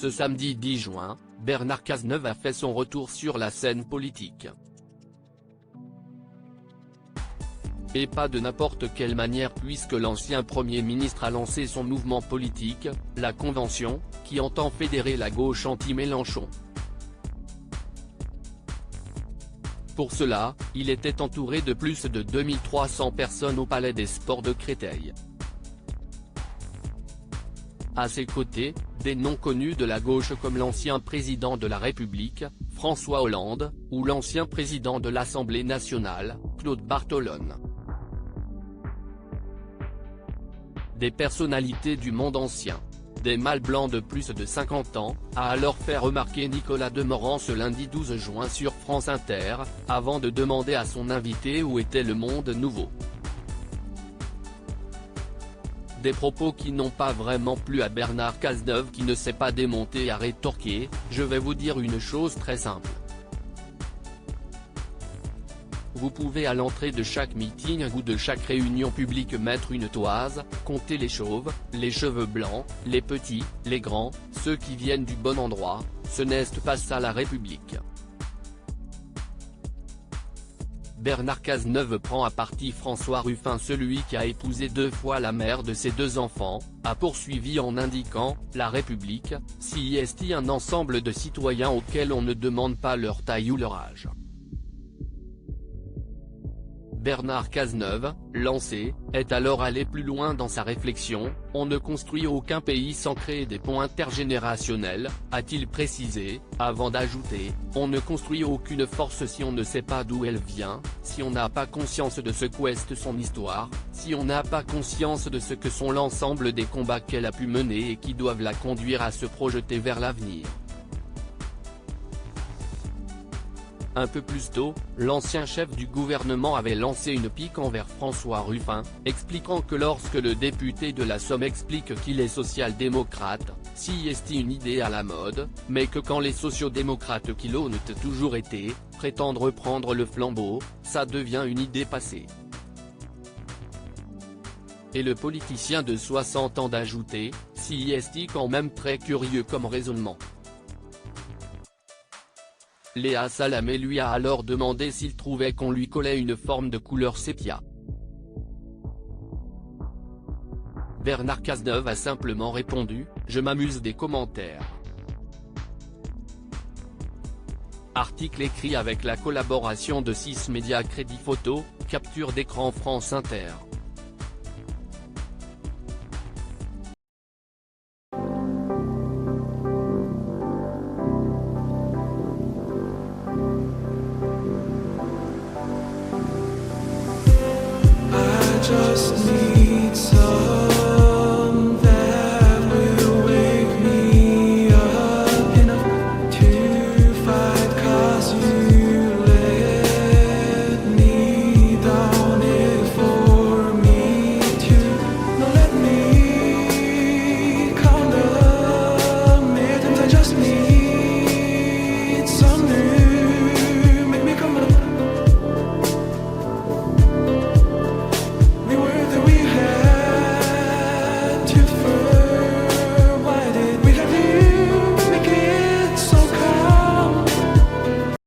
Ce samedi 10 juin, Bernard Cazeneuve a fait son retour sur la scène politique. Et pas de n'importe quelle manière, puisque l'ancien Premier ministre a lancé son mouvement politique, la Convention, qui entend fédérer la gauche anti-Mélenchon. Pour cela, il était entouré de plus de 2300 personnes au Palais des Sports de Créteil. À ses côtés, des noms connus de la gauche comme l'ancien président de la République, François Hollande, ou l'ancien président de l'Assemblée nationale, Claude Bartolone. Des personnalités du monde ancien. Des mâles blancs de plus de 50 ans, a alors fait remarquer Nicolas Demorand ce lundi 12 juin sur France Inter, avant de demander à son invité où était le monde nouveau. Des propos qui n'ont pas vraiment plu à Bernard Cazeneuve, qui ne s'est pas démonté et a rétorqué « Je vais vous dire une chose très simple. Vous pouvez à l'entrée de chaque meeting ou de chaque réunion publique mettre une toise, compter les chauves, les cheveux blancs, les petits, les grands, ceux qui viennent du bon endroit, ce n'est pas ça la République. » Bernard Cazeneuve prend à partie François Ruffin, celui qui a épousé 2 fois la mère de ses 2 enfants, a poursuivi en indiquant « La République, c'est un ensemble de citoyens auxquels on ne demande pas leur taille ou leur âge. » Bernard Cazeneuve, lancé, est alors allé plus loin dans sa réflexion. « On ne construit aucun pays sans créer des ponts intergénérationnels », a-t-il précisé, avant d'ajouter « On ne construit aucune force si on ne sait pas d'où elle vient, si on n'a pas conscience de ce qu'est son histoire, si on n'a pas conscience de ce que sont l'ensemble des combats qu'elle a pu mener et qui doivent la conduire à se projeter vers l'avenir. » Un peu plus tôt, l'ancien chef du gouvernement avait lancé une pique envers François Ruffin, expliquant que lorsque le député de la Somme explique qu'il est social-démocrate, c'est une idée à la mode, mais que quand les sociodémocrates qui l'ont toujours été, prétendent reprendre le flambeau, ça devient une idée passée. Et le politicien de 60 ans d'ajouter, c'est quand même très curieux comme raisonnement. Léa Salamé lui a alors demandé s'il trouvait qu'on lui collait une forme de couleur sépia. Bernard Cazeneuve a simplement répondu « Je m'amuse des commentaires ». Article écrit avec la collaboration de 6 médias. Crédit photo, capture d'écran France Inter. Just need